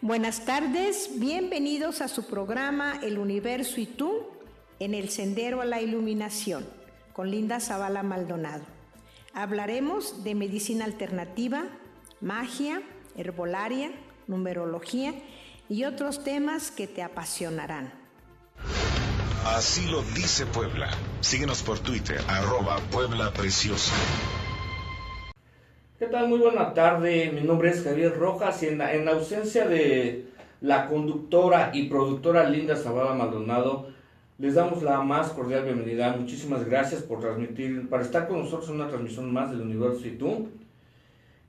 Buenas tardes, bienvenidos a su programa El Universo y tú, en el Sendero a la Iluminación, con Linda Zavala Maldonado. Hablaremos de medicina alternativa, magia, herbolaria, numerología y otros temas que te apasionarán. Así lo dice Puebla. Síguenos por Twitter, @PueblaPreciosa. ¿Qué tal? Muy buena tarde, mi nombre es Javier Rojas y en ausencia de la conductora y productora Linda Zavala Maldonado, les damos la más cordial bienvenida. Muchísimas gracias para estar con nosotros en una transmisión más del Universo y tú.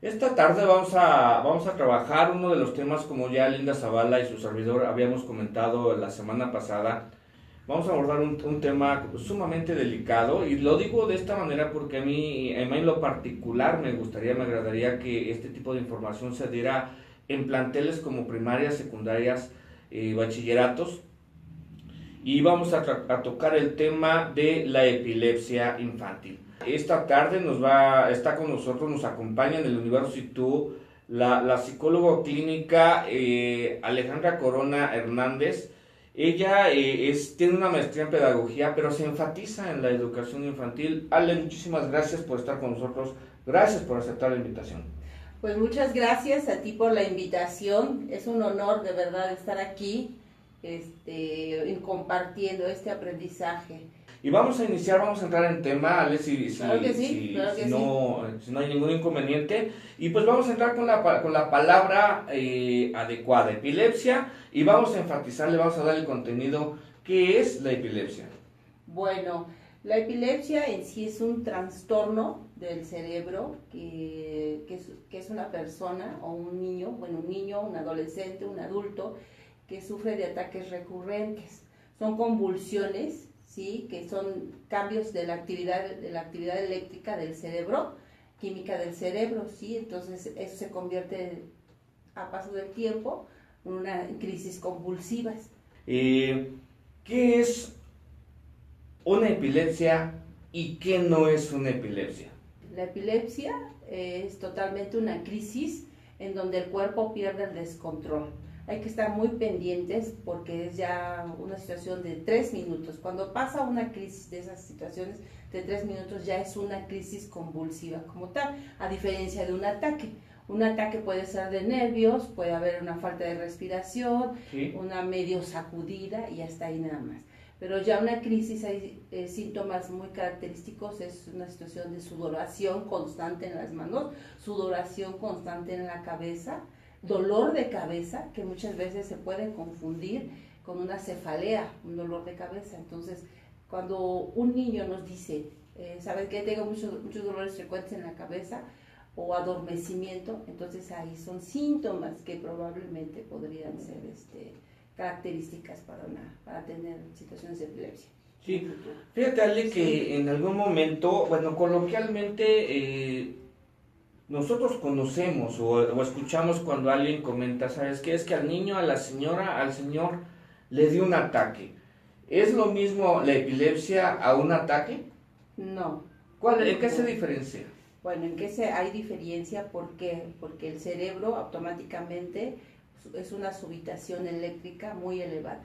Esta tarde vamos a trabajar uno de los temas, como ya Linda Zavala y su servidor habíamos comentado la semana pasada. Vamos a abordar un tema sumamente delicado, y lo digo de esta manera porque a mí en lo particular me agradaría que este tipo de información se diera en planteles como primarias, secundarias, bachilleratos. Y vamos a tocar el tema de la epilepsia infantil. Esta tarde está con nosotros, nos acompaña en el Universo y tú, la psicóloga clínica Alejandra Corona Hernández. Ella tiene una maestría en pedagogía, pero se enfatiza en la educación infantil. Ale, muchísimas gracias por estar con nosotros. Gracias por aceptar la invitación. Pues muchas gracias a ti por la invitación. Es un honor de verdad estar aquí compartiendo este aprendizaje. Y vamos a entrar en tema, Ale, si no hay ningún inconveniente. Y pues vamos a entrar con la palabra adecuada, epilepsia, y vamos a enfatizarle, vamos a dar el contenido. ¿Qué es la epilepsia? Bueno, la epilepsia en sí es un trastorno del cerebro que es una persona o un niño, un adolescente, un adulto que sufre de ataques recurrentes. Son convulsiones, ¿sí? Que son cambios de la actividad eléctrica del cerebro, química del cerebro, ¿sí? Entonces eso se convierte a paso del tiempo en una crisis convulsivas. ¿Qué es una epilepsia y qué no es una epilepsia? La epilepsia es totalmente una crisis en donde el cuerpo pierde el descontrol. Hay que estar muy pendientes porque es ya una situación de 3 minutos. Cuando pasa una crisis de esas situaciones de 3 minutos ya es una crisis convulsiva como tal, a diferencia de un ataque. Un ataque puede ser de nervios, puede haber una falta de respiración, ¿sí? Una medio sacudida y hasta ahí nada más. Pero ya una crisis hay síntomas muy característicos, es una situación de sudoración constante en las manos, sudoración constante en la cabeza, dolor de cabeza, que muchas veces se puede confundir con una cefalea, un dolor de cabeza. Entonces, cuando un niño nos dice, ¿sabes qué? Tengo muchos dolores frecuentes en la cabeza o adormecimiento, entonces ahí son síntomas que probablemente podrían ser características para tener situaciones de epilepsia. Sí, fíjate, Ale, que en algún momento, coloquialmente, nosotros conocemos o escuchamos cuando alguien comenta, ¿sabes qué? Es que al niño, a la señora, al señor le dio un ataque. ¿Es lo mismo la epilepsia a un ataque? No. ¿En qué se diferencia? Bueno, hay diferencia? Porque el cerebro automáticamente es una subitación eléctrica muy elevada,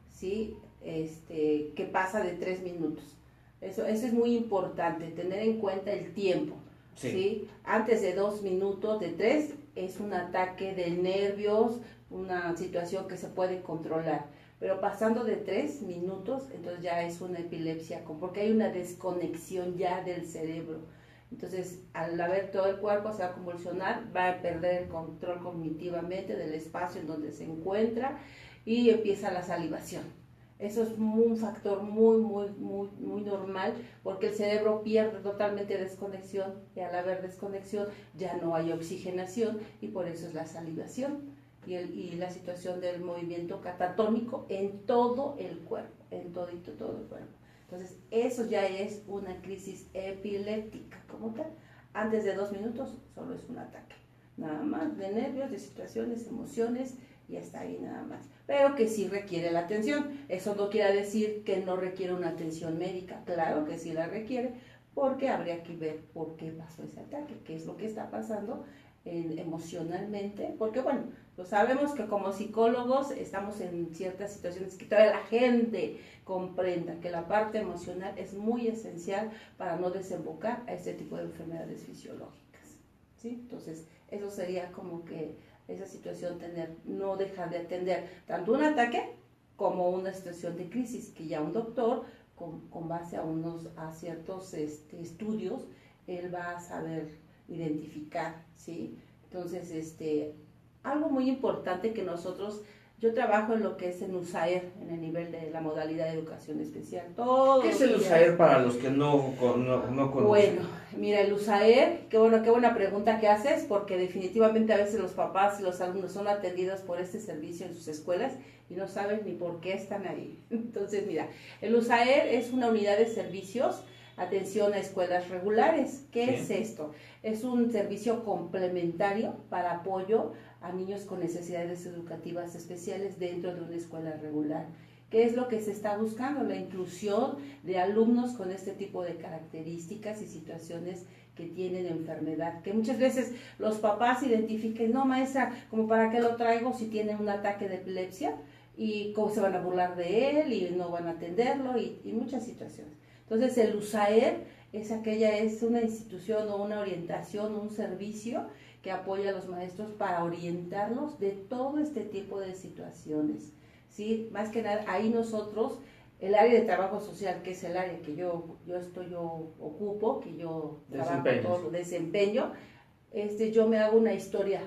¿sí? Que pasa de 3 minutos. Eso es muy importante, tener en cuenta el tiempo. Sí. Antes de 2 minutos, de 3, es un ataque de nervios, una situación que se puede controlar. Pero pasando de 3 minutos, entonces ya es una epilepsia, porque hay una desconexión ya del cerebro. Entonces, al haber todo el cuerpo se va a convulsionar, va a perder el control cognitivamente del espacio en donde se encuentra y empieza la salivación. Eso es un factor muy normal, porque el cerebro pierde totalmente desconexión, y al haber desconexión ya no hay oxigenación, y por eso es la salivación y la situación del movimiento catatónico en todo el cuerpo, en todo el cuerpo. Entonces, eso ya es una crisis epiléptica como tal. Antes de 2 minutos solo es un ataque, nada más de nervios, de situaciones, emociones, y hasta ahí nada más, pero que sí requiere la atención. Eso no quiere decir que no requiere una atención médica, claro que sí la requiere, porque habría que ver por qué pasó ese ataque, qué es lo que está pasando emocionalmente, porque bueno, lo sabemos que como psicólogos estamos en ciertas situaciones que toda la gente comprenda que la parte emocional es muy esencial para no desembocar a este tipo de enfermedades fisiológicas, ¿sí? Entonces, eso sería como que esa situación no dejar de atender tanto un ataque como una situación de crisis, que ya un doctor, con base a ciertos estudios, él va a saber identificar, ¿sí? Entonces, algo muy importante que yo trabajo en lo que es en USAER, en el nivel de la modalidad de educación especial. ¿Qué es el USAER para los que no conocen? Bueno, mira, el USAER, qué buena pregunta que haces, porque definitivamente a veces los papás y los alumnos son atendidos por este servicio en sus escuelas y no saben ni por qué están ahí. Entonces, mira, el USAER es una unidad de servicios, atención a escuelas regulares. ¿Qué es esto? Es un servicio complementario para apoyo a niños con necesidades educativas especiales dentro de una escuela regular. ¿Qué es lo que se está buscando? La inclusión de alumnos con este tipo de características y situaciones que tienen enfermedad, que muchas veces los papás identifiquen, no maestra, como para qué lo traigo si tiene un ataque de epilepsia, y cómo se van a burlar de él y no van a atenderlo, y muchas situaciones. Entonces el USAER es una institución o una orientación, un servicio que apoya a los maestros para orientarlos de todo este tipo de situaciones, ¿sí? Más que nada, ahí nosotros, el área de trabajo social, que es el área que yo ocupo, que yo desempeño, yo me hago una historia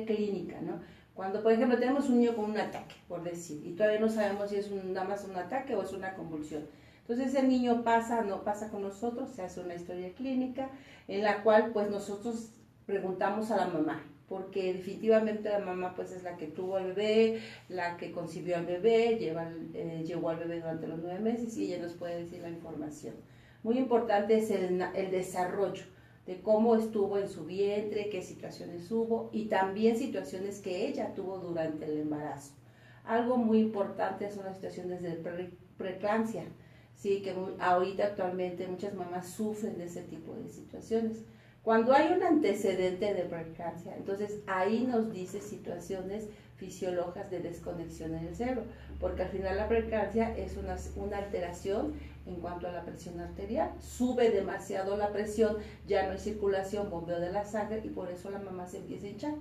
clínica, ¿no? Cuando, por ejemplo, tenemos un niño con un ataque, por decir, y todavía no sabemos si es nada más un ataque o es una convulsión. Entonces el niño no pasa con nosotros, se hace una historia clínica en la cual pues nosotros preguntamos a la mamá, porque definitivamente la mamá pues es la que tuvo al bebé, la que concibió al bebé, llevó al bebé durante los 9 meses y ella nos puede decir la información. Muy importante es el desarrollo de cómo estuvo en su vientre, qué situaciones hubo y también situaciones que ella tuvo durante el embarazo. Algo muy importante son las situaciones de preeclampsia. Sí, que ahorita actualmente muchas mamás sufren de ese tipo de situaciones. Cuando hay un antecedente de preeclampsia, entonces ahí nos dice situaciones fisiológicas de desconexión en el cerebro, porque al final la preeclampsia es una alteración en cuanto a la presión arterial, sube demasiado la presión, ya no hay circulación, bombeo de la sangre y por eso la mamá se empieza a hinchar.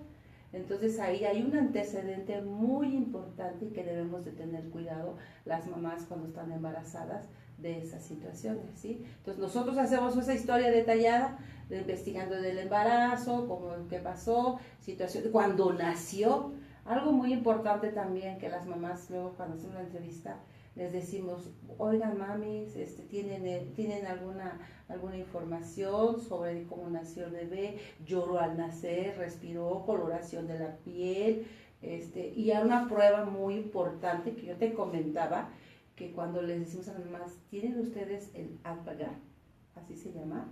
Entonces ahí hay un antecedente muy importante y que debemos de tener cuidado las mamás cuando están embarazadas de esas situaciones, ¿sí? Entonces nosotros hacemos esa historia detallada, investigando del embarazo, qué pasó, situación, cuando nació. Algo muy importante también que las mamás luego cuando hacen una entrevista les decimos, oigan mamis, ¿tienen alguna información sobre cómo nació el bebé? Lloró al nacer, respiró, coloración de la piel, y hay una prueba muy importante que yo te comentaba, que cuando les decimos a las mamás, ¿tienen ustedes el APGAR? Así se llama,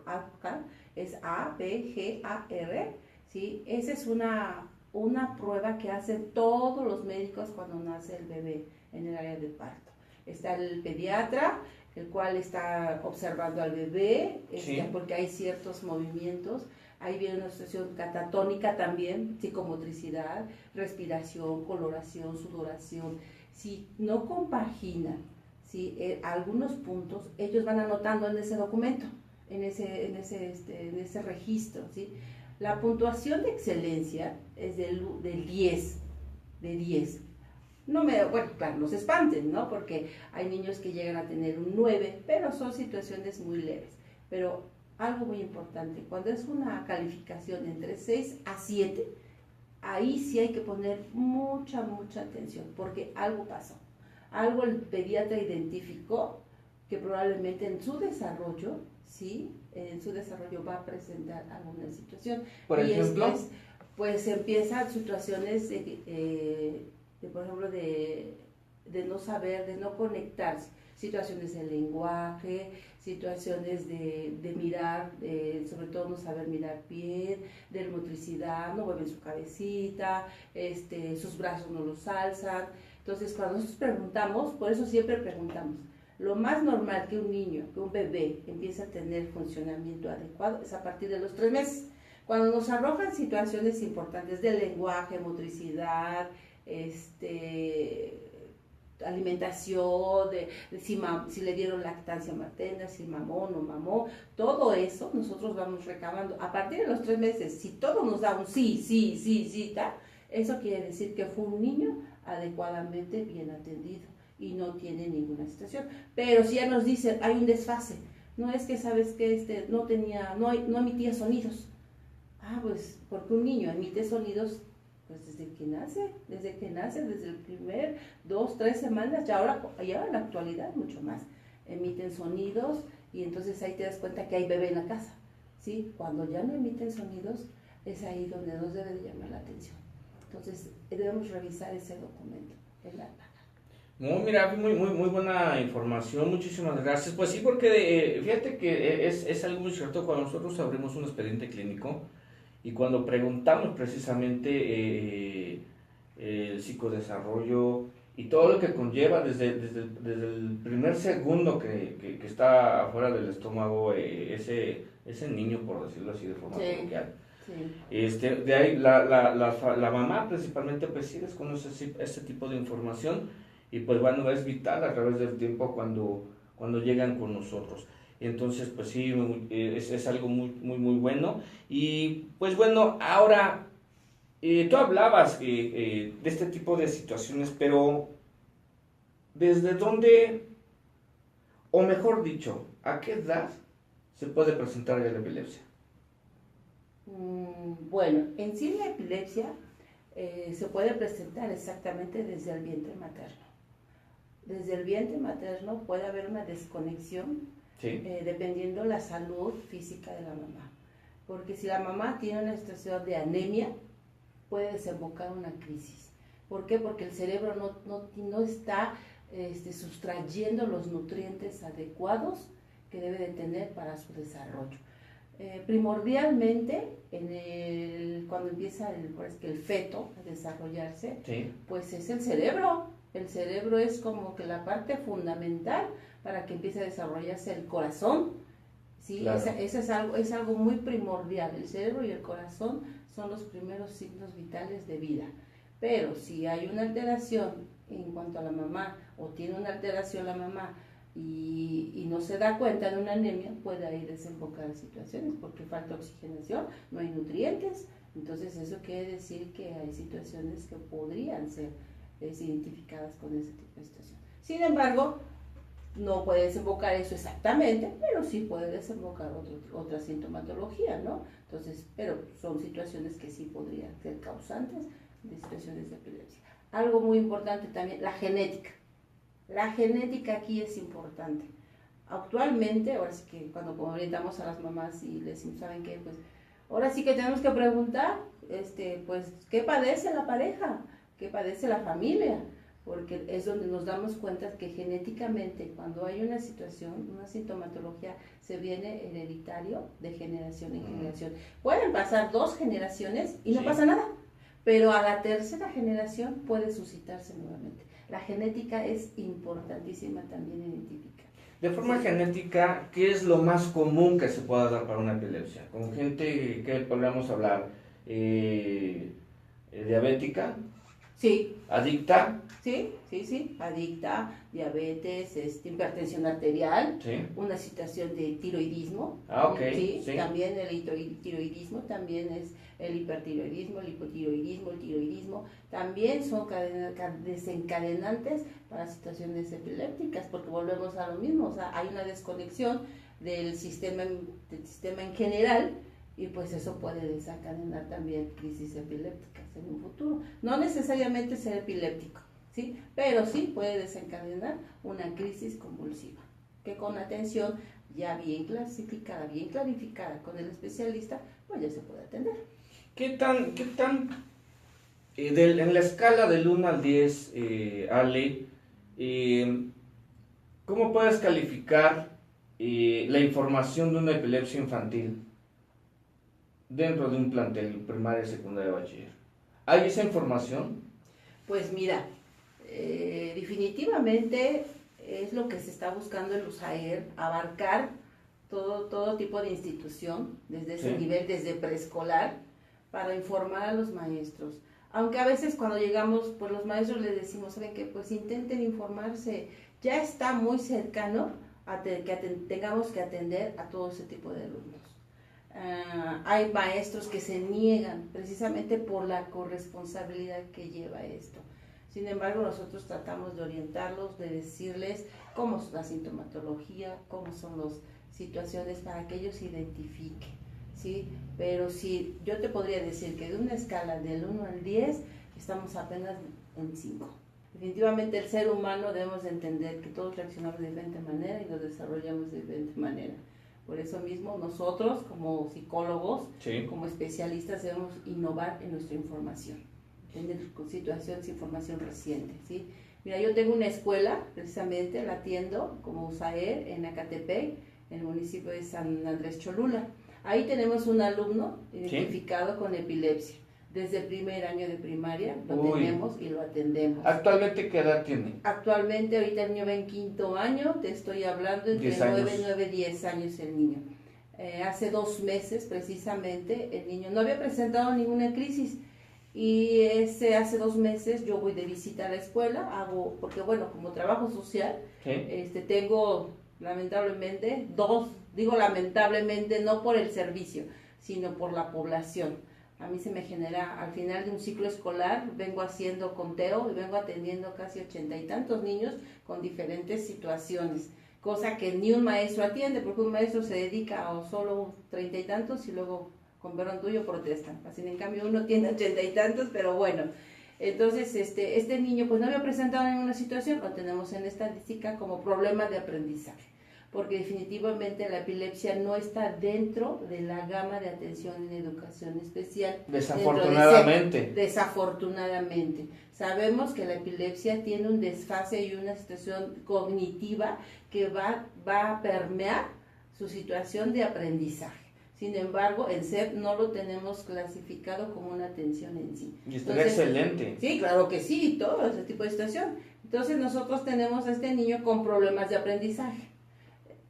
APGAR, es APGAR, ¿sí? Esa es una prueba que hacen todos los médicos cuando nace el bebé en el área de parto. Está el pediatra, el cual está observando al bebé, sí, porque hay ciertos movimientos. Ahí viene una situación catatónica también, psicomotricidad, respiración, coloración, sudoración. Si no compaginan, ¿sí? Algunos puntos, ellos van anotando en ese documento, en ese registro, ¿sí? La puntuación de excelencia es del 10, de 10. Bueno, claro, no se espanten, ¿no? Porque hay niños que llegan a tener un 9, pero son situaciones muy leves. Pero algo muy importante, cuando es una calificación entre 6 a 7, ahí sí hay que poner mucha atención, porque algo pasó. Algo el pediatra identificó que probablemente en su desarrollo, ¿sí? En su desarrollo va a presentar alguna situación. Por ejemplo, pues empiezan situaciones por ejemplo, de no saber, de no conectarse, situaciones de lenguaje, situaciones de mirar, sobre todo no saber mirar bien, de motricidad, no mueven su cabecita, sus brazos no los alzan. Entonces, cuando nosotros preguntamos, por eso siempre preguntamos, lo más normal que un niño, que un bebé empiece a tener funcionamiento adecuado es a partir de los 3 meses. Cuando nos arrojan situaciones importantes de lenguaje, motricidad, alimentación, si le dieron lactancia materna, si mamó o no mamó, todo eso nosotros vamos recabando. A partir de los 3 meses, si todo nos da un sí, eso quiere decir que fue un niño adecuadamente bien atendido y no tiene ninguna situación. Pero si ya nos dicen, hay un desfase, no es que sabes que no emitía sonidos. Pues porque un niño emite sonidos pues desde que nace, desde el primer 2, 3 semanas, ya en la actualidad mucho más, emiten sonidos y entonces ahí te das cuenta que hay bebé en la casa, ¿sí? Cuando ya no emiten sonidos, es ahí donde nos debe de llamar la atención. Entonces debemos revisar ese documento en la placa. No, mira, muy buena información, muchísimas gracias. Pues sí, porque fíjate que es algo muy cierto cuando nosotros abrimos un expediente clínico. Y cuando preguntamos precisamente el psicodesarrollo y todo lo que conlleva desde el primer segundo que está afuera del estómago ese niño, por decirlo así de forma coloquial. Sí. De ahí la mamá principalmente pues sí desconoce este tipo de información y pues bueno, es vital a través del tiempo cuando llegan con nosotros. Entonces, pues sí, es algo muy bueno. Y pues bueno, ahora, tú hablabas de este tipo de situaciones, pero ¿desde dónde, o mejor dicho, a qué edad se puede presentar ya la epilepsia? Bueno, en sí la epilepsia se puede presentar exactamente desde el vientre materno. Desde el vientre materno puede haber una desconexión. Sí. Dependiendo la salud física de la mamá. Porque si la mamá tiene una situación de anemia, puede desembocar una crisis. ¿Por qué? Porque el cerebro no está sustrayendo los nutrientes adecuados que debe de tener para su desarrollo. Primordialmente, cuando empieza el feto a desarrollarse, sí, pues es el cerebro. El cerebro es como que la parte fundamental para que empiece a desarrollarse el corazón, ¿sí? Claro. Es algo muy primordial. El cerebro y el corazón son los primeros signos vitales de vida. Pero si hay una alteración en cuanto a la mamá, o tiene una alteración la mamá, y no se da cuenta de una anemia, puede ahí desembocar situaciones, porque falta oxigenación, no hay nutrientes. Entonces eso quiere decir que hay situaciones que podrían ser identificadas con ese tipo de situación. Sin embargo, no puede desembocar eso exactamente, pero sí puede desembocar otra sintomatología, ¿no? Entonces, pero son situaciones que sí podrían ser causantes de situaciones de epilepsia. Algo muy importante también, la genética. La genética aquí es importante. Actualmente, ahora sí que cuando orientamos a las mamás y les decimos, ¿saben qué? Pues ahora sí que tenemos que preguntar, pues, ¿qué padece la pareja? ¿Qué padece la familia? Porque es donde nos damos cuenta que genéticamente, cuando hay una situación, una sintomatología, se viene hereditario de generación en generación. Pueden pasar 2 generaciones y no pasa nada, pero a la tercera generación puede suscitarse nuevamente. La genética es importantísima también identificar. De forma genética, ¿qué es lo más común que se pueda dar para una epilepsia? Con gente que podríamos hablar, diabética. Sí. ¿Adicta? Sí, adicta, diabetes, hipertensión arterial, sí, una situación de tiroidismo. Ok. Sí. También el tiroidismo, también es el hipertiroidismo, el hipotiroidismo, el tiroidismo, también son desencadenantes para situaciones epilépticas, porque volvemos a lo mismo, o sea, hay una desconexión del sistema en general, y pues eso puede desencadenar también crisis epilépticas en un futuro. No necesariamente ser epiléptico, ¿sí? Pero sí puede desencadenar una crisis convulsiva, que con atención ya bien clasificada, bien clarificada con el especialista, pues ya se puede atender. ¿Qué tan en la escala del 1 al 10, Ale, cómo puedes calificar la información de una epilepsia infantil dentro de un plantel primaria, secundaria, bachiller? ¿Hay esa información? Pues mira, definitivamente es lo que se está buscando en USAER, abarcar todo tipo de institución, desde ese Sí. nivel, desde preescolar, para informar a los maestros. Aunque a veces cuando llegamos, pues los maestros les decimos, ¿saben qué? Pues intenten informarse, ya está muy cercano a tengamos que atender a todo ese tipo de alumnos. Hay maestros que se niegan precisamente por la corresponsabilidad que lleva esto. Sin embargo, nosotros tratamos de orientarlos, de decirles cómo es la sintomatología, cómo son las situaciones para que ellos identifiquen, ¿sí? Pero si yo te podría decir que de una escala del 1 al 10, estamos apenas en 5. Definitivamente el ser humano debemos de entender que todos reaccionamos de diferente manera y nos desarrollamos de diferente manera. Por eso mismo nosotros como psicólogos, Sí. como especialistas debemos innovar en nuestra información, tener situaciones, información reciente, ¿sí? Mira, yo tengo una escuela, precisamente la atiendo como USAER en Acatepec, en el municipio de San Andrés Cholula. Ahí tenemos un alumno identificado con epilepsia. Desde el primer año de primaria lo tenemos y lo atendemos. ¿Actualmente qué edad tiene? Actualmente, ahorita el niño va en 5º año, te estoy hablando entre 10 años el niño. Hace 2 meses precisamente el niño no había presentado ninguna crisis y hace 2 meses yo voy de visita a la escuela, porque bueno, como trabajo social, tengo lamentablemente digo lamentablemente no por el servicio, sino por la población. A mí se me genera, al final de un ciclo escolar, vengo haciendo conteo y vengo atendiendo casi 80 y tantos niños con diferentes situaciones, cosa que ni un maestro atiende, porque un maestro se dedica a solo 30 y tantos y luego, con perdón tuyo, protestan. Así en cambio uno tiene 80 y tantos, pero bueno. Entonces, este niño pues no había presentado ninguna situación, lo tenemos en estadística como problema de aprendizaje, porque definitivamente la epilepsia no está dentro de la gama de atención en educación especial. Desafortunadamente. Desafortunadamente. Sabemos que la epilepsia tiene un desfase y una situación cognitiva que va a permear su situación de aprendizaje. Sin embargo, el CEP no lo tenemos clasificado como una atención en sí. Y estaría excelente. Sí, claro que sí, todo ese tipo de situación. Entonces nosotros tenemos a este niño con problemas de aprendizaje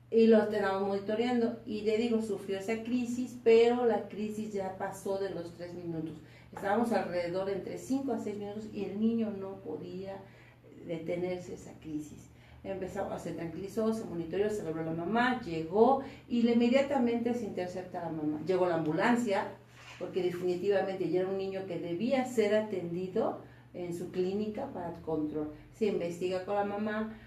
y lo tenemos monitoreando y le digo, sufrió esa crisis, pero la crisis ya pasó de los 3 minutos. Estábamos alrededor de entre 5 a 6 minutos y el niño no podía detenerse esa crisis. Se tranquilizó, se monitoreó, se habló a la mamá, llegó y inmediatamente se intercepta a la mamá. Llegó la ambulancia, porque definitivamente ya era un niño que debía ser atendido en su clínica para control. Se investiga con la mamá.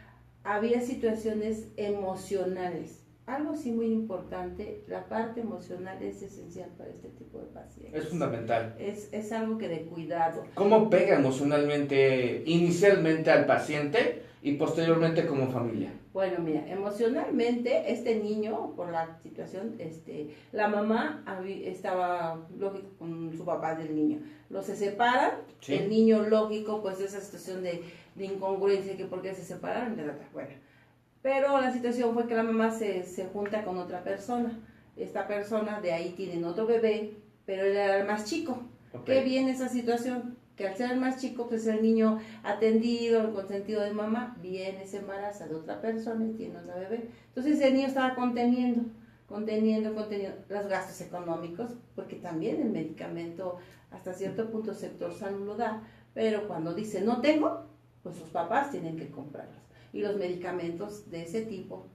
Había situaciones emocionales. Algo sí muy importante, la parte emocional es esencial para este tipo de pacientes. Es fundamental. Es algo que de cuidado. ¿Cómo pega emocionalmente, inicialmente al paciente y posteriormente como familia? Bueno, mira, emocionalmente este niño, por la situación, la mamá estaba lógico con su papá del niño. Los se separan, Sí. El niño lógico, pues esa situación de incongruencia, que por qué se separaron, bueno. Pero la situación fue que la mamá se junta con otra persona. Esta persona de ahí tienen otro bebé, pero él era el más chico. Okay. ¿Qué viene esa situación? Que al ser el más chico, pues el niño atendido, el consentido de mamá, viene, se embaraza de otra persona y tiene otra bebé. Entonces el niño estaba conteniendo los gastos económicos, porque también el medicamento hasta cierto punto el sector salud lo da, pero cuando dice no tengo, pues los papás tienen que comprarlos. Y los medicamentos de ese tipo,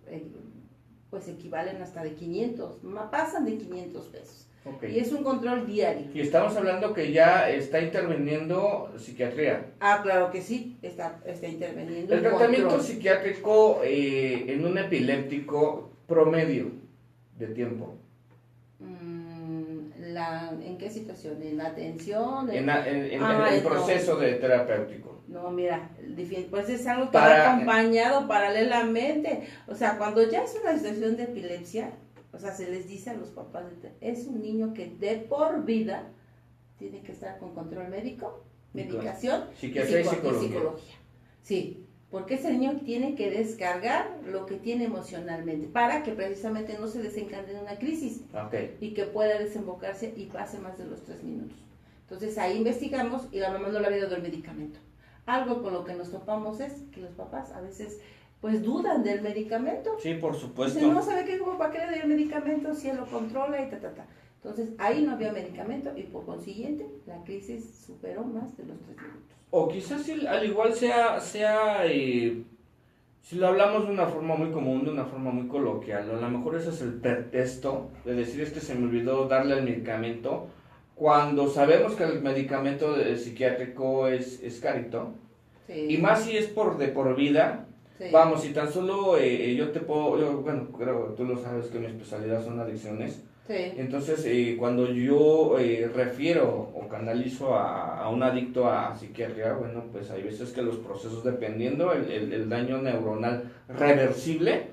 pues equivalen hasta de 500, pasan de 500 pesos. Okay. Y es un control diario. Y estamos hablando que ya está interviniendo psiquiatría. Claro que sí, está interviniendo. El tratamiento psiquiátrico en un epiléptico promedio de tiempo. ¿En qué situación? ¿En la atención? En el proceso de terapéutico. No, mira, pues es algo que va acompañado paralelamente. O sea, cuando ya es una situación de epilepsia, o sea, se les dice a los papás, es un niño que de por vida tiene que estar con control médico, medicación, psiquiatría y psicología. Sí, porque ese niño tiene que descargar lo que tiene emocionalmente para que precisamente no se desencadene una crisis. Okay. Y que pueda desembocarse y pase más de los 3 minutos. Entonces ahí investigamos y la mamá no le había dado el medicamento. Algo con lo que nos topamos es que los papás a veces pues dudan del medicamento. Sí, por supuesto. Dicen, no sabe qué, como para qué le doy el medicamento si él lo controla y ta. Entonces, ahí no había medicamento y por consiguiente la crisis superó más de los 3 minutos. O quizás al igual sea si lo hablamos de una forma muy común, de una forma muy coloquial, a lo mejor ese es el pretexto de decir se me olvidó darle el medicamento, cuando sabemos que el medicamento psiquiátrico es carito, Sí. y más si es por vida. Sí. Vamos, si tan solo bueno, creo que tú lo sabes que mi especialidad son adicciones. Sí. Entonces, cuando yo refiero o canalizo a un adicto a psiquiatría, bueno, pues hay veces que los procesos, dependiendo el daño neuronal reversible,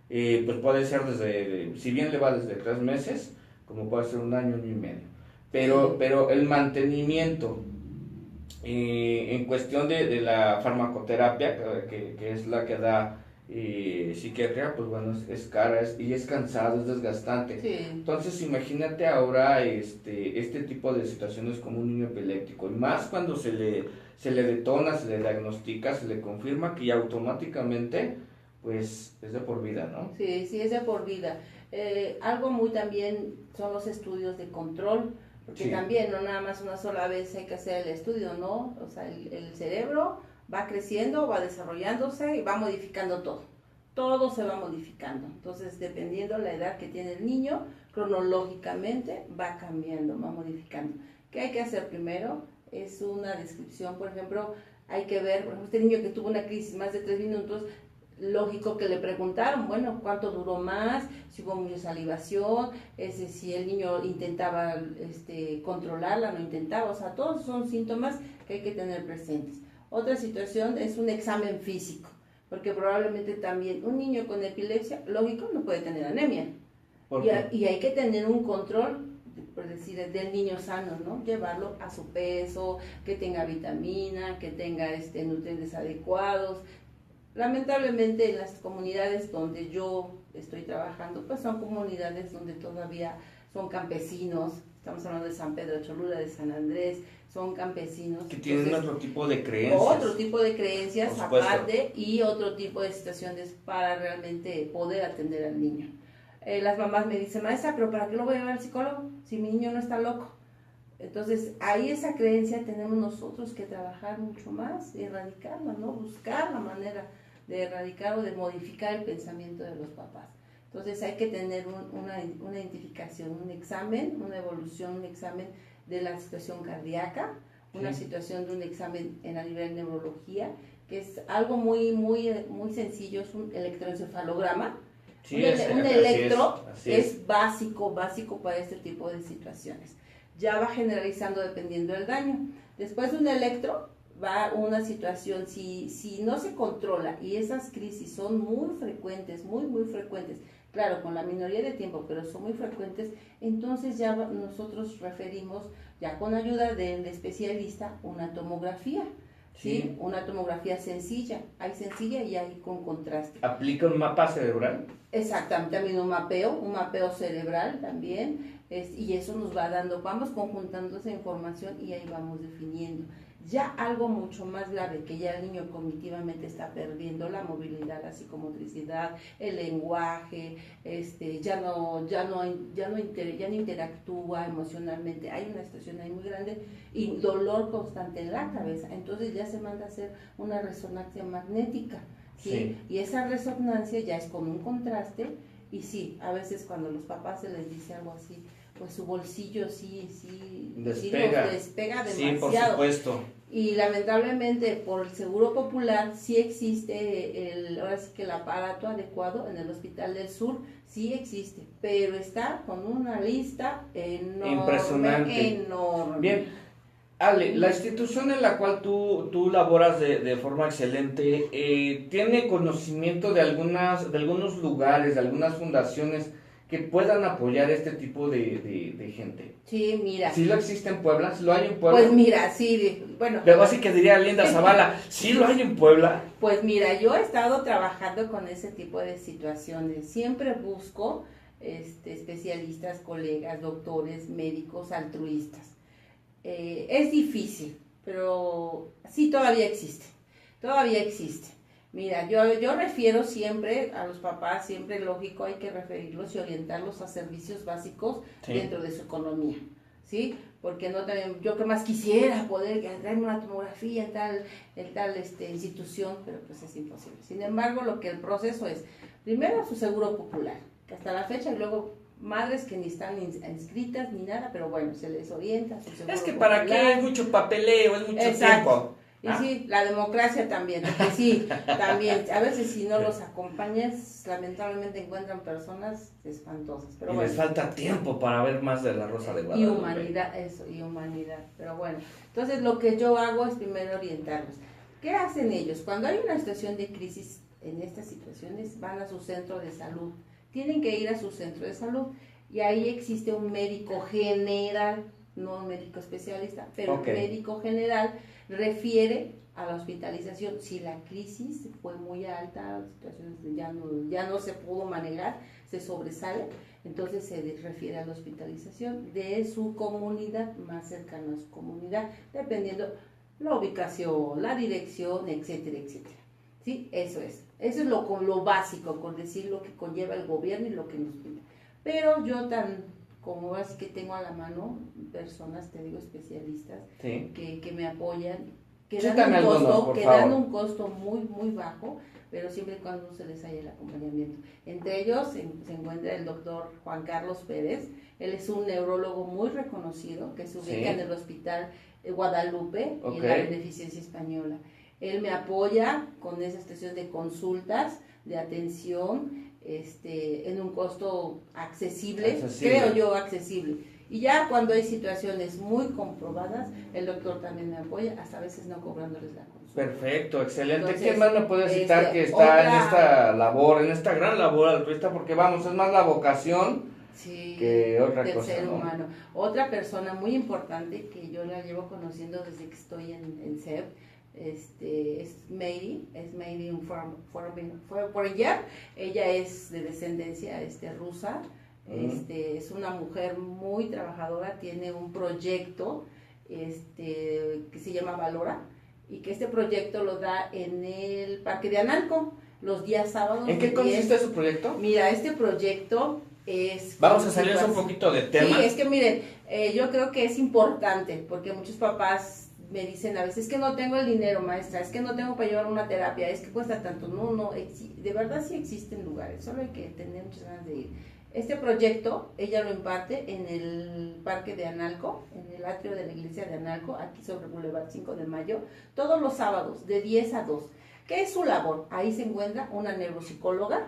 pues puede ser si bien le va desde 3 meses, como puede ser 1 año, 1 año y medio. Pero el mantenimiento en cuestión de la farmacoterapia, que es la que da psiquiatría, pues bueno, es cara y es cansado, es desgastante. Sí. Entonces imagínate ahora este tipo de situaciones como un niño epiléptico, y más cuando se le detona, se le diagnostica, se le confirma que ya automáticamente pues es de por vida, ¿no? Sí, es de por vida. Algo muy también son los estudios de control, porque Sí. También no nada más una sola vez hay que hacer el estudio, ¿no? O sea, el cerebro va creciendo, va desarrollándose y va modificando todo se va modificando. Entonces, dependiendo la edad que tiene el niño, cronológicamente va cambiando, va modificando. ¿Qué hay que hacer primero? Es una descripción, por ejemplo, hay que ver, por ejemplo, este niño que tuvo una crisis más de 3 minutos, lógico que le preguntaron, bueno, ¿cuánto duró más? Si hubo mucha salivación, si el niño intentaba controlarla, no intentaba, o sea, todos son síntomas que hay que tener presentes. Otra situación es un examen físico, porque probablemente también un niño con epilepsia, lógico, no puede tener anemia. Y hay que tener un control, por decir, del niño sano, ¿no? Llevarlo a su peso, que tenga vitamina, que tenga nutrientes adecuados. Lamentablemente en las comunidades donde yo estoy trabajando, pues son comunidades donde todavía son campesinos. Estamos hablando de San Pedro Cholula, de San Andrés, son campesinos. Que tienen otro tipo de creencias. Aparte, y otro tipo de situaciones para realmente poder atender al niño. Las mamás me dicen, maestra, pero ¿para qué lo voy a llevar al psicólogo si mi niño no está loco? Entonces, ahí esa creencia tenemos nosotros que trabajar mucho más, erradicarla, ¿no? Buscar la manera de erradicar o de modificar el pensamiento de los papás. Entonces hay que tener una identificación, un examen, una evolución, un examen de la situación cardíaca, una situación de un examen a nivel de neurología, que es algo muy sencillo, es un electroencefalograma. Sí, un electro es básico para este tipo de situaciones. Ya va generalizando dependiendo del daño. Después de un electro va una situación, si no se controla y esas crisis son muy frecuentes, muy frecuentes, claro, con la minoría de tiempo, pero son muy frecuentes, entonces ya nosotros referimos, ya con ayuda del especialista, una tomografía. ¿Sí? Una tomografía sencilla, hay sencilla y hay con contraste. ¿Aplica un mapa cerebral? Exactamente, también un mapeo cerebral también, y eso nos va dando, vamos conjuntando esa información y ahí vamos definiendo. Ya algo mucho más grave, que ya el niño cognitivamente está perdiendo la movilidad, la psicomotricidad, el lenguaje, ya no interactúa emocionalmente, hay una situación ahí muy grande y dolor constante en la cabeza, entonces ya se manda a hacer una resonancia magnética, ¿sí? Y esa resonancia ya es con un contraste, y sí, a veces cuando los papás se les dice algo así, pues su bolsillo sí despega. Los despega demasiado. Sí, por supuesto. Y lamentablemente por el Seguro Popular sí existe ahora sí que el aparato adecuado en el Hospital del Sur, sí existe, pero está con una lista enorme. Impresionante. Bien, Ale, la institución en la cual tú laboras de forma excelente, ¿tiene conocimiento de algunos lugares, de algunas fundaciones que puedan apoyar este tipo de gente? Sí, mira. ¿Sí lo existe en Puebla? ¿Sí lo hay en Puebla? Pues mira, sí, bueno. Luego así que diría Linda Zavala, ¿sí lo hay en Puebla? Pues mira, yo he estado trabajando con ese tipo de situaciones. Siempre busco especialistas, colegas, doctores, médicos, altruistas. Es difícil, pero sí todavía existe. Mira, yo refiero siempre a los papás, siempre lógico, hay que referirlos y orientarlos a servicios básicos dentro de su economía, ¿sí? Porque no también, yo que más quisiera poder traerme una tomografía en tal institución, pero pues es imposible. Sin embargo, el proceso es, primero su seguro popular, que hasta la fecha, y luego madres que ni están inscritas ni nada, pero bueno, se les orienta su seguro Es que popular. para qué es mucho papeleo, es mucho tiempo. Y sí, la democracia también, porque sí, también, a veces si no los acompañas, lamentablemente encuentran personas espantosas, pero Y bueno. les falta tiempo para ver más de la Rosa de Guadalupe. Y humanidad, y humanidad, pero bueno. Entonces lo que yo hago es primero orientarlos. ¿Qué hacen ellos? Cuando hay una situación de crisis en estas situaciones, van a su centro de salud. Tienen que ir a su centro de salud y ahí existe un médico general, no un médico especialista, pero un médico general refiere a la hospitalización. Si la crisis fue muy alta, situaciones ya no se pudo manejar, se sobresale, entonces se refiere a la hospitalización de su comunidad, más cercana a su comunidad, dependiendo la ubicación, la dirección, etcétera, etcétera. ¿Sí? Eso es lo básico, con decir lo que conlleva el gobierno y lo que nos pide. Pero yo como así que tengo a la mano personas, te digo, especialistas, que me apoyan, que dan un costo muy, muy bajo, pero siempre y cuando se les haya el acompañamiento. Entre ellos se encuentra el doctor Juan Carlos Pérez. Él es un neurólogo muy reconocido que se ubica en el Hospital Guadalupe y en la Beneficencia Española. Él me apoya con esa estación de consultas, de atención, en un costo accesible, creo yo accesible. Y ya cuando hay situaciones muy comprobadas, el doctor también me apoya, hasta a veces no cobrándoles la consulta. Perfecto, excelente. Entonces, ¿Quién más me puede citar que está en esta labor, en esta gran labor altruista? Porque vamos, es más la vocación que otra del cosa, ser ¿no? humano. Otra persona muy importante que yo la llevo conociendo desde que estoy en CEP, es Mary Foreigner. Ella es de descendencia rusa. Es una mujer muy trabajadora, tiene un proyecto que se llama Valora, y que este proyecto lo da en el Parque de Analco los días sábados. ¿En qué consiste su proyecto? Mira, este proyecto es... Vamos a salirnos un poquito de tema. Sí, es que miren, yo creo que es importante, porque muchos papás me dicen a veces, es que no tengo el dinero, maestra, es que no tengo para llevar una terapia, es que cuesta tanto. No, de verdad sí existen lugares, solo hay que tener muchas ganas de ir. Este proyecto, ella lo imparte en el Parque de Analco, en el atrio de la iglesia de Analco, aquí sobre Boulevard 5 de Mayo, todos los sábados, de 10 a 2. ¿Qué es su labor? Ahí se encuentra una neuropsicóloga,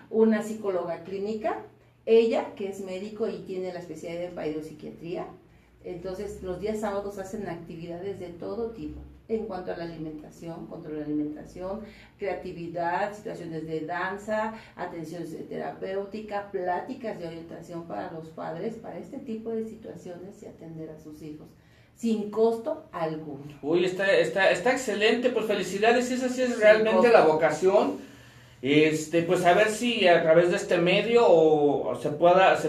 una psicóloga clínica, ella que es médico y tiene la especialidad en psiquiatría. Entonces, los días sábados hacen actividades de todo tipo, en cuanto a la alimentación, control de la alimentación, creatividad, situaciones de danza, atención terapéutica, pláticas de orientación para los padres, para este tipo de situaciones y atender a sus hijos, sin costo alguno. Uy, está excelente, pues felicidades, esa sí es realmente la vocación. Pues a ver si a través de este medio o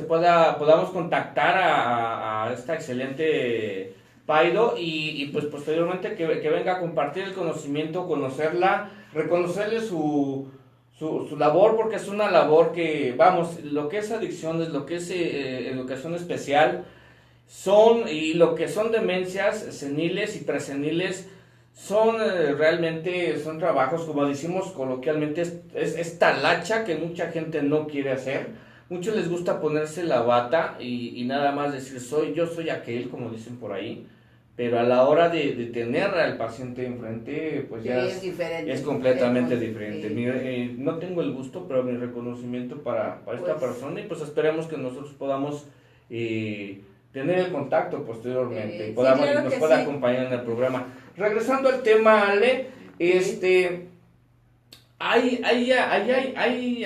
podamos contactar a esta excelente Paido y pues posteriormente que venga a compartir el conocimiento, conocerla, reconocerle su labor, porque es una labor que, vamos, lo que es adicciones, lo que es educación especial, y lo que son demencias seniles y preseniles, son realmente trabajos, como decimos coloquialmente, es talacha que mucha gente no quiere hacer. Muchos les gusta ponerse la bata y nada más decir yo soy aquel, como dicen por ahí, pero a la hora de tener al paciente enfrente, pues ya es completamente diferente. No tengo el gusto, pero mi reconocimiento para esta persona, y pues esperemos que nosotros podamos tener el contacto posteriormente y nos pueda acompañar en el programa. Regresando al tema, Ale, ¿hay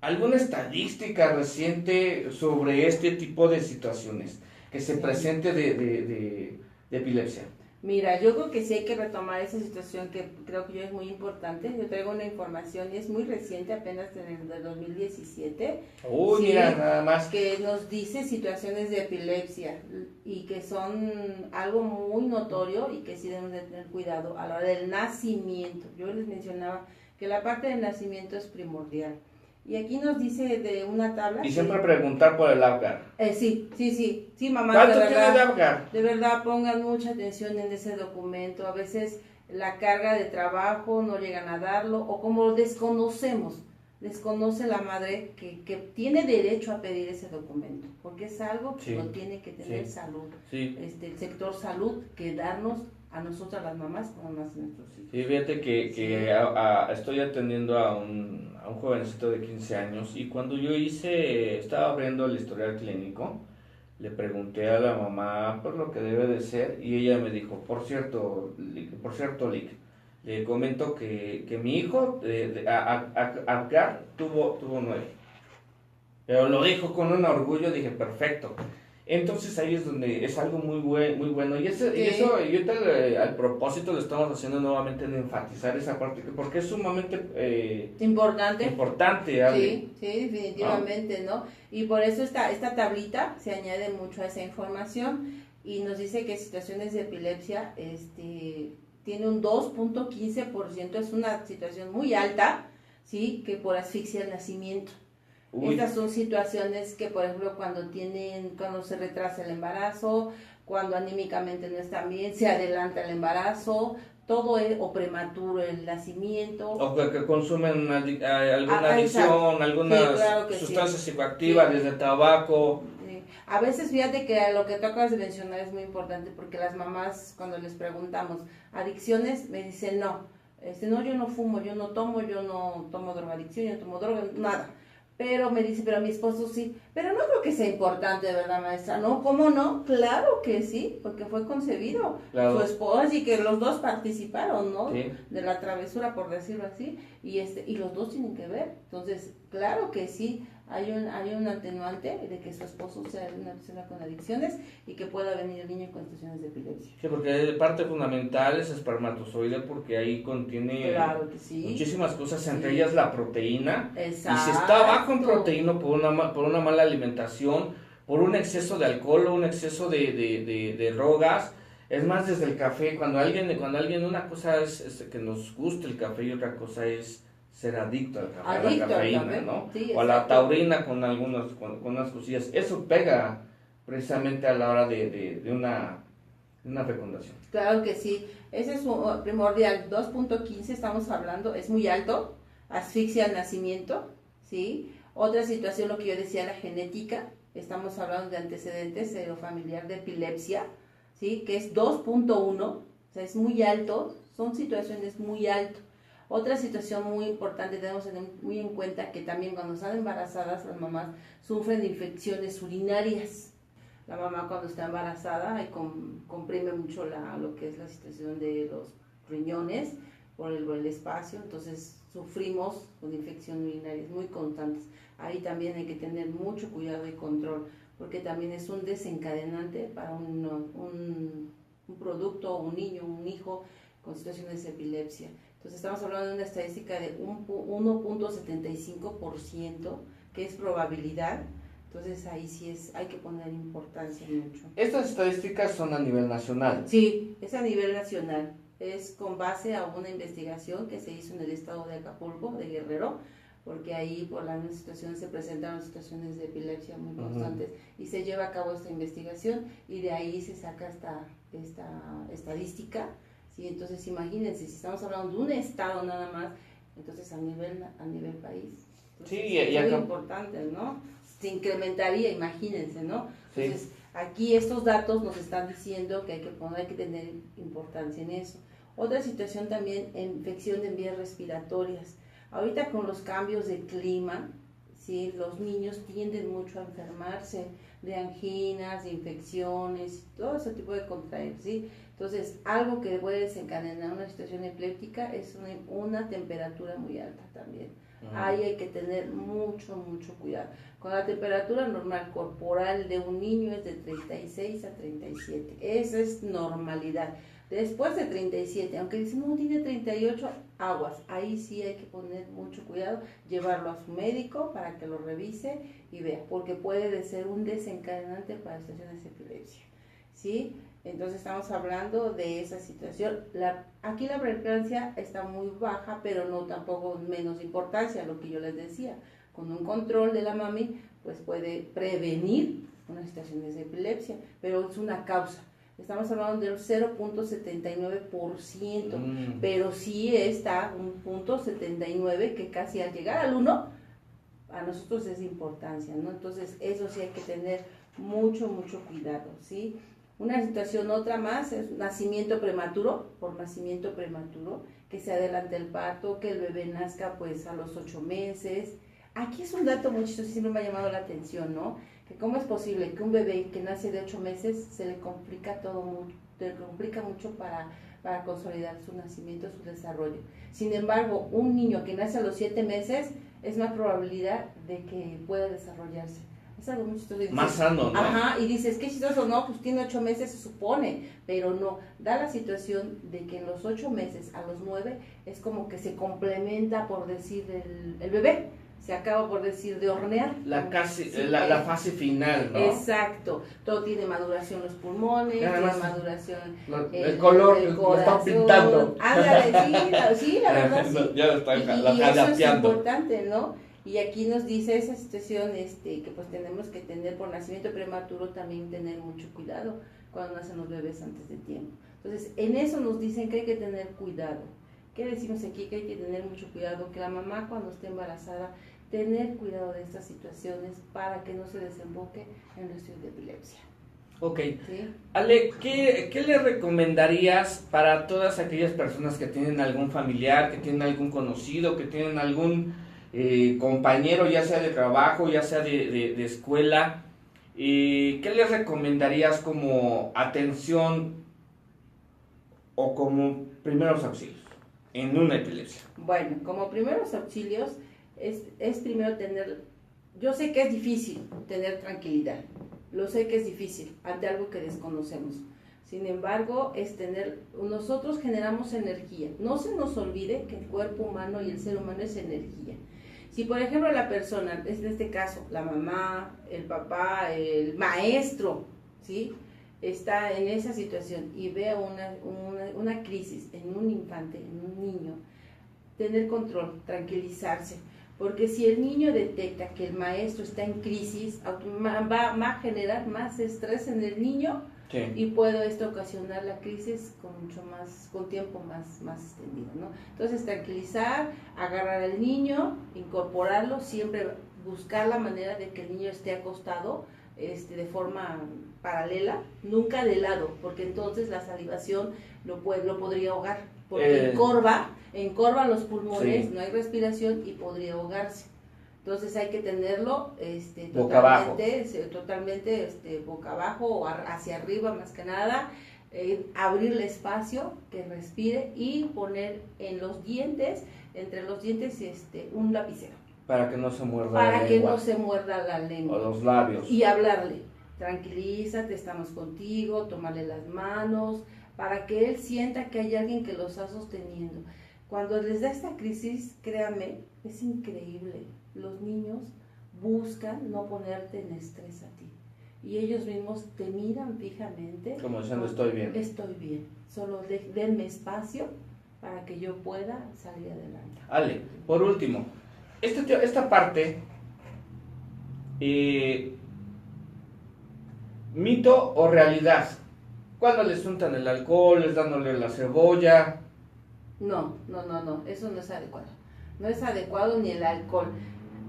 alguna estadística reciente sobre este tipo de situaciones que se presente de epilepsia? Mira, yo creo que sí hay que retomar esa situación que creo que yo es muy importante. Yo traigo una información y es muy reciente, apenas en el 2017. Uy, sí, mira, nada más. Que nos dice situaciones de epilepsia y que son algo muy notorio y que sí debemos de tener cuidado a la hora del nacimiento. Yo les mencionaba que la parte del nacimiento es primordial. Y aquí nos dice de una tabla. Y siempre preguntar por el Apgar. Sí, mamá. ¿Cuánto tiene de Apgar? De verdad, pongan mucha atención en ese documento. A veces la carga de trabajo no llegan a darlo, o como desconoce la madre que tiene derecho a pedir ese documento, porque es algo que lo tiene que tener salud. Sí. El sector salud, que darnos a nosotras las mamás como más nuestros hijos. Sí, fíjate que estoy atendiendo a un jovencito de 15 años y cuando yo estaba abriendo el historial clínico, le pregunté a la mamá por lo que debe de ser y ella me dijo, por cierto, Lick, le comento que mi hijo Apgar tuvo 9, pero lo dijo con un orgullo, dije, perfecto. Entonces ahí es donde es algo muy bueno y eso y ahorita al propósito lo estamos haciendo nuevamente en enfatizar esa parte porque es sumamente importante. Sí, definitivamente, ¿no? Y por eso esta tablita se añade mucho a esa información y nos dice que situaciones de epilepsia tiene un 2.15%, es una situación muy alta, ¿sí? Que por asfixia al nacimiento. Uy. Estas son situaciones que, por ejemplo, cuando se retrasa el embarazo, cuando anímicamente no están bien, se adelanta el embarazo, todo es, o prematuro el nacimiento. O que consumen alguna adicción, algunas sustancias psicoactivas, desde el tabaco. A veces fíjate que lo que tú acabas de mencionar es muy importante porque las mamás, cuando les preguntamos adicciones, me dicen no, yo no fumo, yo no tomo drogadicción, yo no tomo droga, nada. Pero me dice, pero mi esposo sí. Pero no creo que sea importante, de verdad, maestra. ¿No? ¿Cómo no? Claro que sí, porque fue concebido su esposa y que los dos participaron, ¿no? Sí. De la travesura, por decirlo así. Y los dos tienen que ver. Entonces, claro que sí, hay un atenuante de que su esposo sea una persona con adicciones y que pueda venir el niño con situaciones de epilepsia. Sí, porque parte fundamental es espermatozoide porque ahí contiene muchísimas cosas, entre ellas la proteína. Exacto. Y si está bajo en proteína por una mala alimentación, por un exceso de alcohol o un exceso de drogas, es más desde el café, cuando alguien una cosa es que nos guste el café y otra cosa es ser adicto al café, a la cafeína, ¿no? Sí, o a la taurina con unas cosillas. Eso pega precisamente a la hora de una fecundación. Claro que sí. Ese es primordial. 2.15 estamos hablando, es muy alto. Asfixia al nacimiento, ¿sí? Otra situación, lo que yo decía, la genética. Estamos hablando de antecedentes serofamiliar de epilepsia, ¿sí? Que es 2.1, o sea, es muy alto. Son situaciones muy altas. Otra situación muy importante, tenemos que tener muy en cuenta que también cuando están embarazadas las mamás sufren de infecciones urinarias. La mamá cuando está embarazada comprime mucho lo que es la situación de los riñones por el espacio, entonces sufrimos con infecciones urinarias muy constantes. Ahí también hay que tener mucho cuidado y control, porque también es un desencadenante para un producto, un niño, un hijo con situaciones de epilepsia. Entonces estamos hablando de una estadística de 1.75%, que es probabilidad. Entonces ahí sí hay que poner importancia mucho. ¿Estas estadísticas son a nivel nacional? Sí, es a nivel nacional. Es con base a una investigación que se hizo en el estado de Acapulco, de Guerrero, porque ahí por las situaciones se presentaron situaciones de epilepsia muy constantes y se lleva a cabo esta investigación y de ahí se saca esta estadística. Sí, entonces imagínense, si estamos hablando de un estado nada más, entonces a nivel país. Entonces, sí, es muy importante, ¿no? Se incrementaría, imagínense, ¿no? Entonces, sí. Aquí estos datos nos están diciendo que hay que tener importancia en eso. Otra situación también, infección de vías respiratorias. Ahorita con los cambios de clima, ¿sí? Los niños tienden mucho a enfermarse de anginas, de infecciones, todo ese tipo de contraer, ¿sí? Entonces, algo que puede desencadenar una situación epiléptica es una temperatura muy alta también. Ahí hay que tener mucho cuidado. Con la temperatura normal corporal de un niño es de 36 a 37. Esa es normalidad. Después de 37, aunque dicen no tiene 38, aguas, ahí sí hay que poner mucho cuidado, llevarlo a su médico para que lo revise y vea, porque puede de ser un desencadenante para situaciones de epilepsia, ¿sí? Entonces estamos hablando de esa situación. Aquí la preeclampsia está muy baja, pero no tampoco menos importancia, lo que yo les decía, con un control de la mami, pues puede prevenir una situación de epilepsia, pero es una causa. Estamos hablando del 0.79%, pero sí está un punto 79 que casi al llegar al 1, a nosotros es importancia, ¿no? Entonces eso sí hay que tener mucho cuidado, ¿sí? Una situación otra más es nacimiento prematuro, por nacimiento prematuro, que se adelante el parto, que el bebé nazca pues a los 8 meses. Aquí es un dato muy chistoso, siempre me ha llamado la atención, ¿no? Que cómo es posible que un bebé que nace de 8 meses se le complica mucho para consolidar su nacimiento, su desarrollo. Sin embargo, un niño que nace a los 7 meses es más probabilidad de que pueda desarrollarse. Es algo muy chistoso. Más sano, ¿no? Ajá, y dices, qué chistoso, no, pues tiene 8 meses, se supone, pero no, da la situación de que en los 8 meses a los 9 es como que se complementa, por decir, el bebé, se acaba, por decir, de hornear. La fase final, ¿no? Exacto, todo tiene maduración los pulmones, tiene maduración el color, el lo están corazón. pintando. Ándale, sí, la verdad sí. Ya lo están y eso es jalapeando. importante, ¿no? Y aquí nos dice esa situación que pues tenemos que tener por nacimiento prematuro, también tener mucho cuidado cuando nacen los bebés antes de tiempo. Entonces, en eso nos dicen que hay que tener cuidado. ¿Qué decimos aquí? Que hay que tener mucho cuidado, que la mamá cuando esté embarazada, tener cuidado de estas situaciones para que no se desemboque en la situación de epilepsia. Ok. ¿Sí? Ale, ¿qué le recomendarías para todas aquellas personas que tienen algún familiar, que tienen algún conocido, que tienen algún compañero, ya sea de trabajo, ya sea de escuela? ¿Qué les recomendarías como atención o como primeros auxilios en una epilepsia? Bueno, como primeros auxilios es primero tener, yo sé que es difícil tener tranquilidad, lo sé que es difícil ante algo que desconocemos. Sin embargo, nosotros generamos energía. No se nos olvide que el cuerpo humano y el ser humano es energía. Si por ejemplo la persona, en este caso la mamá, el papá, el maestro, ¿sí?, está en esa situación y ve una crisis en un infante, en un niño, tener control, tranquilizarse, porque si el niño detecta que el maestro está en crisis, va a generar más estrés en el niño. Sí. Y puede esto ocasionar la crisis con tiempo más extendido, ¿no? Entonces tranquilizar, agarrar al niño, incorporarlo, siempre buscar la manera de que el niño esté acostado de forma paralela, nunca de lado, porque entonces la salivación lo podría ahogar, porque encorva los pulmones, sí. No hay respiración y podría ahogarse. Entonces hay que tenerlo totalmente boca abajo o hacia arriba más que nada, abrirle espacio, que respire y poner en los dientes, entre los dientes un lapicero. Para que no se muerda la lengua. Para que no se muerda la lengua. O los labios. Y hablarle, tranquilízate, estamos contigo, tomarle las manos, para que él sienta que hay alguien que lo está sosteniendo. Cuando les da esta crisis, créanme, es increíble. Los niños buscan no ponerte en estrés a ti. Y ellos mismos te miran fijamente. Como diciendo, estoy bien. Estoy bien. Solo denme espacio para que yo pueda salir adelante. Ale, por último, esta parte, mito o realidad. Cuando les untan el alcohol, les dándole la cebolla. No, eso no es adecuado. No es adecuado ni el alcohol.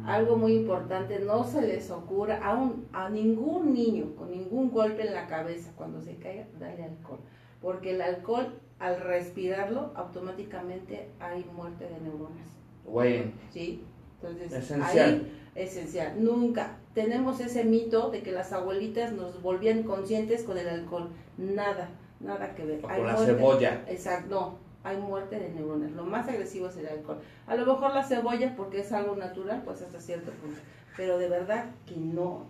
Algo muy importante, no se les ocurra a ningún niño con ningún golpe en la cabeza cuando se caiga, darle alcohol. Porque el alcohol, al respirarlo, automáticamente hay muerte de neuronas. Bueno. ¿Sí? Entonces, esencial. Esencial. Nunca tenemos ese mito de que las abuelitas nos volvían conscientes con el alcohol. Nada que ver. O con la cebolla. Exacto, no. Hay muerte de neuronas. Lo más agresivo es el alcohol. A lo mejor la cebolla, porque es algo natural, pues hasta cierto punto. Pero de verdad que no,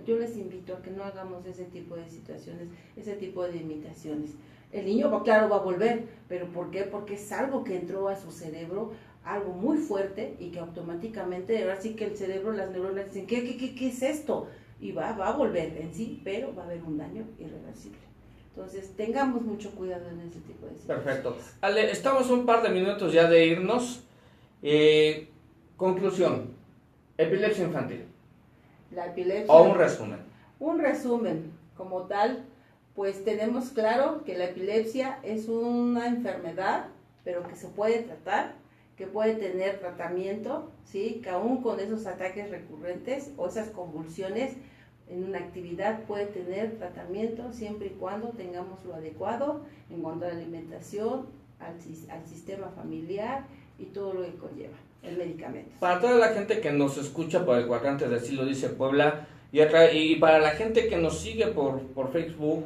yo les invito a que no hagamos ese tipo de situaciones, ese tipo de imitaciones. El niño, claro, va a volver, pero ¿por qué? Porque es algo que entró a su cerebro, algo muy fuerte y que automáticamente, ahora sí que el cerebro, las neuronas dicen, ¿qué es esto? Y va a volver en sí, pero va a haber un daño irreversible. Entonces, tengamos mucho cuidado en ese tipo de situaciones. Perfecto. Ale, estamos un par de minutos ya de irnos. Conclusión, epilepsia infantil. La epilepsia. O un resumen. Un resumen, como tal, pues tenemos claro que la epilepsia es una enfermedad, pero que se puede tratar, que puede tener tratamiento, ¿sí? Que aún con esos ataques recurrentes o esas convulsiones en una actividad puede tener tratamiento siempre y cuando tengamos lo adecuado en cuanto a la alimentación, al sistema familiar y todo lo que conlleva el medicamento. Para toda la gente que nos escucha por el cuadrante de Así lo dice Puebla y para la gente que nos sigue por Facebook,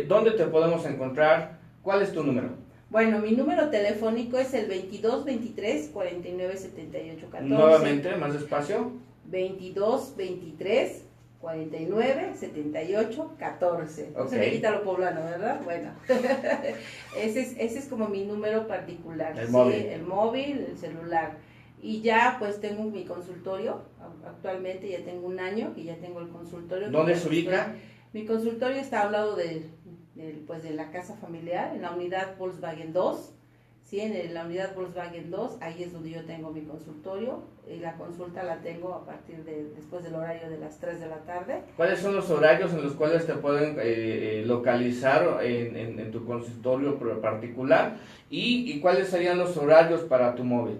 ¿dónde te podemos encontrar? ¿Cuál es tu número? Bueno, mi número telefónico es el 22 23 49 78 14. Nuevamente, más despacio. 22 23 49 78 14. No se me quita lo poblano, ¿verdad? Bueno, ese es como mi número particular. El móvil. Sí, el móvil, el celular. Y ya pues tengo mi consultorio, actualmente ya tengo un año que ya tengo el consultorio. ¿Dónde se ubica? Mi consultorio está al lado de la casa familiar, en la unidad Volkswagen 2, ¿sí? En la unidad Volkswagen 2, ahí es donde yo tengo mi consultorio, y la consulta la tengo a partir después del horario de las 3 de la tarde. ¿Cuáles son los horarios en los cuales te pueden localizar en tu consultorio particular? ¿Y cuáles serían los horarios para tu móvil?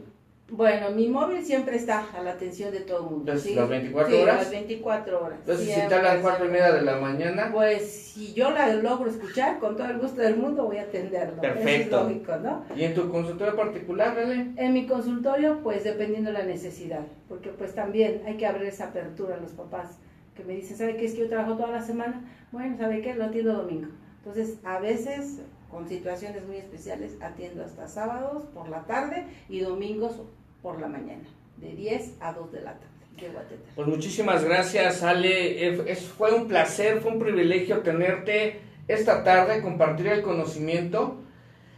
Bueno, mi móvil siempre está a la atención de todo el mundo. ¿Sí? ¿Las 24 horas? Sí, las 24 horas. Entonces, si te hablan 4:30 de la mañana. Pues, si yo la logro escuchar, con todo el gusto del mundo voy a atenderlo. Perfecto. Eso es lógico, ¿no? ¿Y en tu consultorio particular, Lele? En mi consultorio, pues, dependiendo de la necesidad. Porque, pues, también hay que abrir esa apertura a los papás. Que me dicen, ¿sabe qué? Es que yo trabajo toda la semana. Bueno, ¿sabe qué? Lo atiendo domingo. Entonces, a veces, con situaciones muy especiales, atiendo hasta sábados por la tarde y domingos por la mañana, de 10 a 2 de la tarde. Llego a atender. Pues muchísimas gracias, Ale. Fue un placer, fue un privilegio tenerte esta tarde, compartir el conocimiento.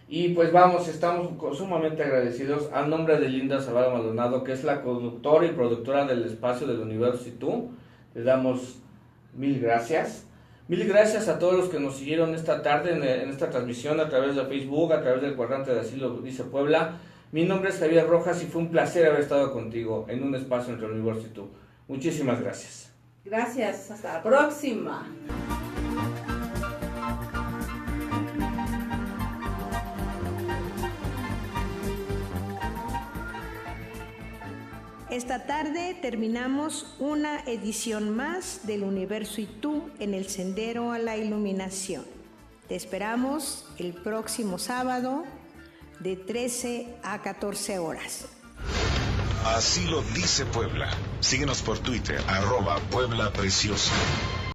Y pues vamos, estamos sumamente agradecidos a nombre de Linda Zavala Maldonado, que es la conductora y productora del espacio del Universo y tú. Le damos mil gracias. Mil gracias a todos los que nos siguieron esta tarde en esta transmisión a través de Facebook, a través del cuadrante de Así lo dice Puebla. Mi nombre es Javier Rojas y fue un placer haber estado contigo en un espacio entre el Universo y tú. Muchísimas gracias. Gracias, hasta la próxima. Esta tarde terminamos una edición más del Universo y tú en el Sendero a la Iluminación. Te esperamos el próximo sábado de 13 a 14 horas. Así lo dice Puebla. Síguenos por Twitter, @Puebla Preciosa.